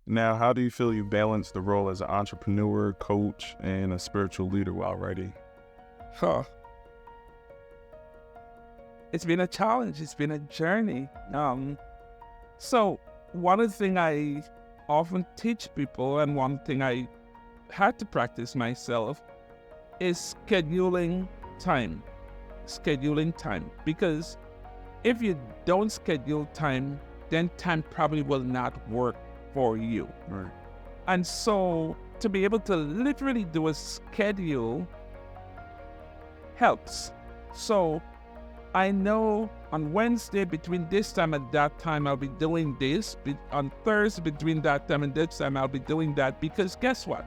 Now, how do you feel you balance the role as an entrepreneur, coach, and a spiritual leader while writing? Huh. It's been a challenge. It's been a journey. So one of the things I often teach people, and one thing I had to practice myself, is scheduling time. Scheduling time. Because if you don't schedule time, then time probably will not work for you. Right. And so to be able to literally do a schedule helps. So I know on Wednesday between this time and that time I'll be doing this. On Thursday between that time and this time I'll be doing that. Because guess what?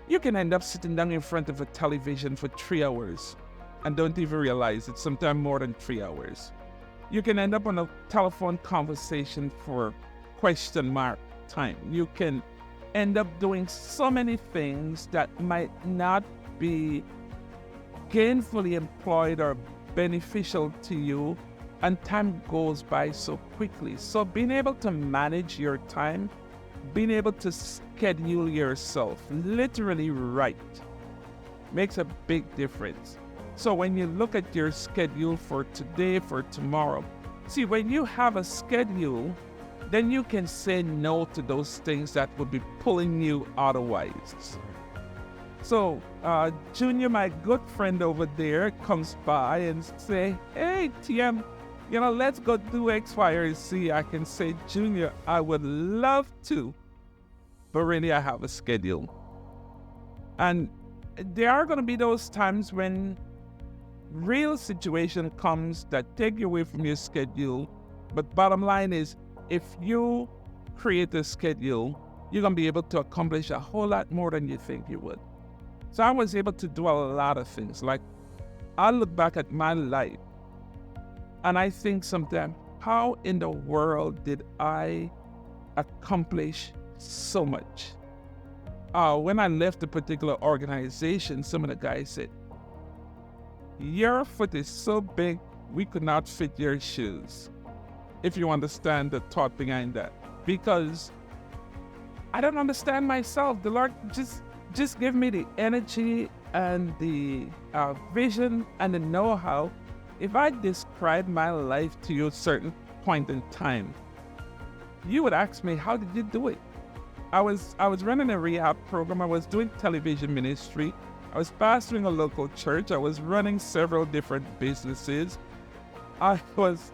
You can end up sitting down in front of a television for 3 hours and don't even realize it, sometimes more than 3 hours. You can end up on a telephone conversation for question mark time. You can end up doing so many things that might not be gainfully employed or beneficial to you, and time goes by so quickly. So being able to manage your time, being able to schedule yourself literally right, makes a big difference. So when you look at your schedule for today, for tomorrow, see, when you have a schedule, then you can say no to those things that would be pulling you otherwise. So Junior, my good friend over there, comes by and say, hey, TM, let's go do X, Y, or Z. I can say, Junior, I would love to, but really I have a schedule. And there are going to be those times when real situation comes that take you away from your schedule. But bottom line is, if you create a schedule, you're going to be able to accomplish a whole lot more than you think you would. So I was able to do a lot of things. Like, I look back at my life and I think sometimes, how in the world did I accomplish so much? When I left a particular organization, some of the guys said, your foot is so big, we could not fit your shoes. If you understand the thought behind that. Because I don't understand myself. The Lord just give me the energy and the vision and the know-how. If I describe my life to you at a certain point in time, you would ask me, how did you do it? I was running a rehab program. I was doing television ministry. I was pastoring a local church. I was running several different businesses. I was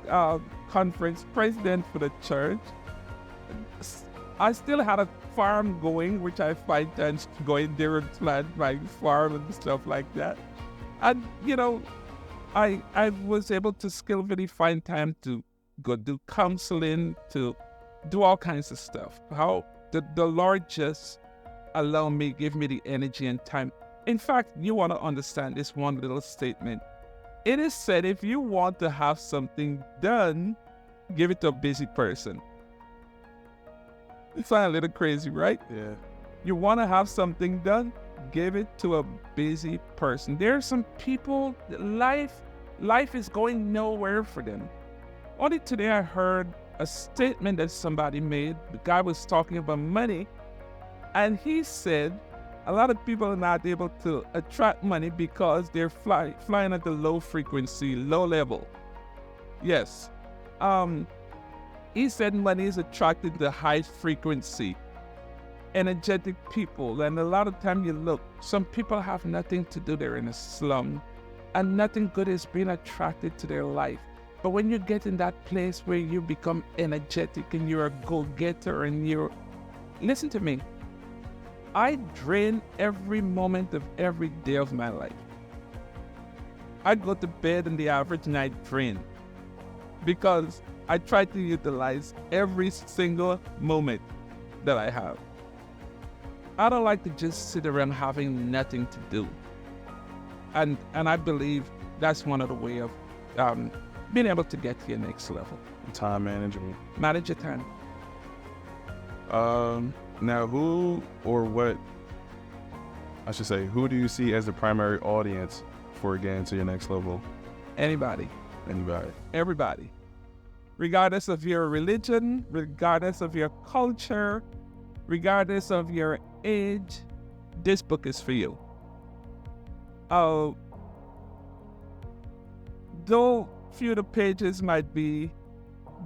conference president for the church. I still had a farm going, which I find times going there and plant my farm and stuff like that. And, I was able to skillfully find time to go do counseling, to do all kinds of stuff. How the Lord just allowed me, give me the energy and time. In fact, you want to understand this one little statement. It is said, if you want to have something done, give it to a busy person. It sounds a little crazy, right? Yeah. You want to have something done, give it to a busy person. There are some people, life is going nowhere for them. Only today I heard a statement that somebody made. The guy was talking about money, and he said, a lot of people are not able to attract money because they're flying at the low frequency, low level. Yes. He said money is attracted to high frequency, energetic people. And a lot of time you look, some people have nothing to do. They're in a slum and nothing good is being attracted to their life. But when you get in that place where you become energetic and you're a go-getter and listen to me, I drain every moment of every day of my life. I go to bed in the average night drain because I try to utilize every single moment that I have. I don't like to just sit around having nothing to do. And I believe that's one of the way of being able to get to your next level. Time management. Manage your time. Now, who do you see as the primary audience for getting to your next level? Anybody. Anybody. Everybody. regardless of your religion, regardless of your culture, regardless of your age, this book is for you. Though few of the pages might be,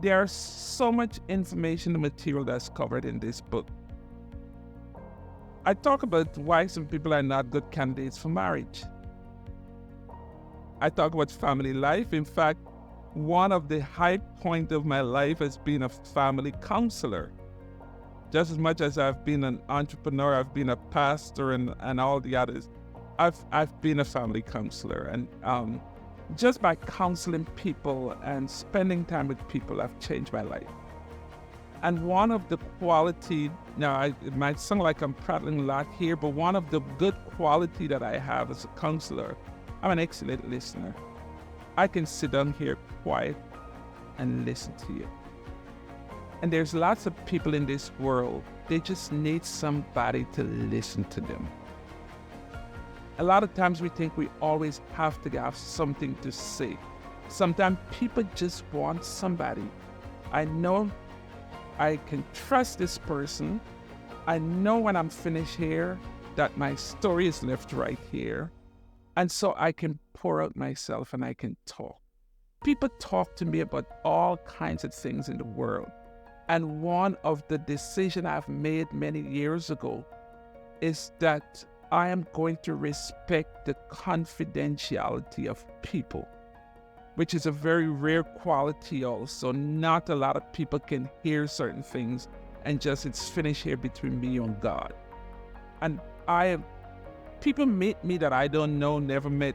there's so much information and material that's covered in this book. I talk about why some people are not good candidates for marriage. I talk about family life. In fact, one of the high points of my life has been a family counselor. Just as much as I've been an entrepreneur, I've been a pastor and all the others, I've been a family counselor. And just by counseling people and spending time with people, I've changed my life. And one of the quality, now it might sound like I'm prattling a lot here, but one of the good quality that I have as a counselor, I'm an excellent listener. I can sit down here quiet and listen to you. And there's lots of people in this world, they just need somebody to listen to them. A lot of times we think we always have to have something to say. Sometimes people just want somebody. I know I can trust this person. I know when I'm finished here that my story is left right here. And so I can pour out myself and I can talk. People talk to me about all kinds of things in the world. And one of the decisions I've made many years ago is that I am going to respect the confidentiality of people, which is a very rare quality also. Not a lot of people can hear certain things and just it's finished here between me and God. And people meet me that I don't know, never met,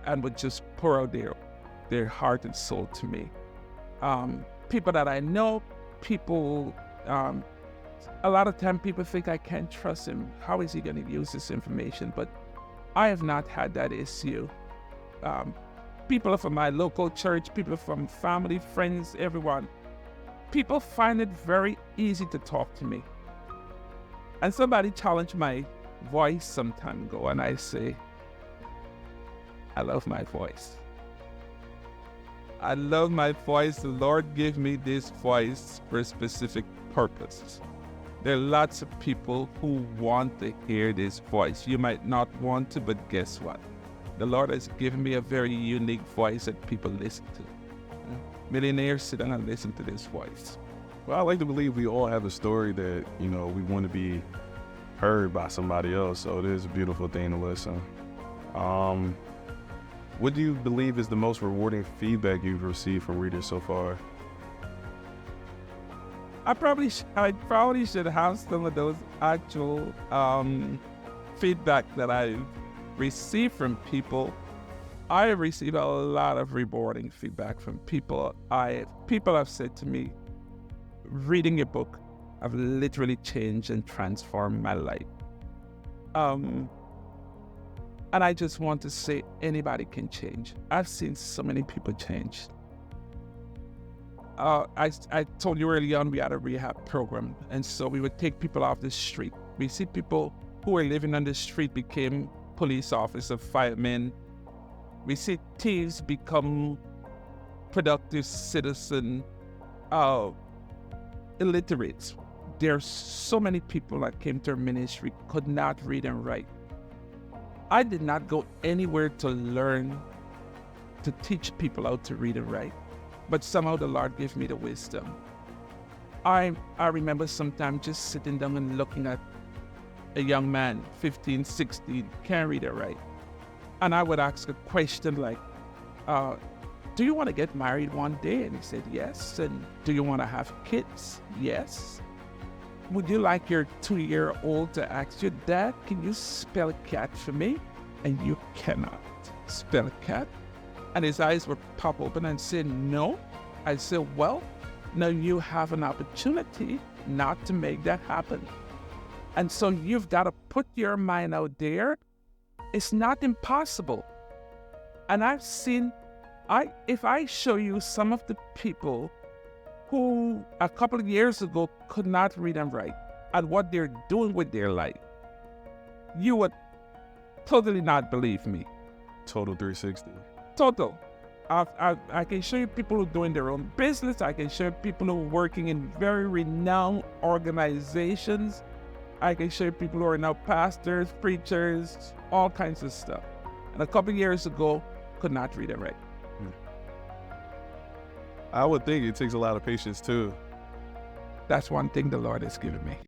and would just pour out their heart and soul to me. People that I know, people, a lot of time people think I can't trust him. How is he going to use this information? But I have not had that issue. People from my local church, people from family, friends, everyone. People find it very easy to talk to me. And somebody challenged my voice some time ago, and I say, I love my voice. I love my voice. The Lord gave me this voice for a specific purpose. There are lots of people who want to hear this voice. You might not want to, but guess what? The Lord has given me a very unique voice that people listen to. Millionaires sit down and listen to this voice. Well, I like to believe we all have a story that, we want to be heard by somebody else. So it is a beautiful thing to listen. What do you believe is the most rewarding feedback you've received from readers so far? I probably should have some of those actual feedback that I've received from people. I have received a lot of rewarding feedback from people. People have said to me, reading your book have literally changed and transformed my life. And I just want to say anybody can change. I've seen so many people change. I told you early on we had a rehab program, and so we would take people off the street. We see people who were living on the street became police officers, firemen. We see thieves become productive citizens, illiterates. There's so many people that came to our ministry could not read and write. I did not go anywhere to learn, to teach people how to read and write, but somehow the Lord gave me the wisdom. I remember sometimes just sitting down and looking at a young man, 15, 16, can't read or write. And I would ask a question like, do you want to get married one day? And he said, yes. And do you want to have kids? Yes. Would you like your 2-year-old to ask you, Dad, can you spell cat for me? And you cannot spell cat. And his eyes would pop open and say, no. I said, well, now you have an opportunity not to make that happen. And so you've got to put your mind out there. It's not impossible. And I've seen, if I show you some of the people who a couple of years ago could not read and write and what they're doing with their life, you would totally not believe me. Total 360. Total. I can show you people who are doing their own business. I can show you people who are working in very renowned organizations. I can show you people who are now pastors, preachers, all kinds of stuff. And a couple years ago, could not read and write. I would think it takes a lot of patience too. That's one thing the Lord has given me.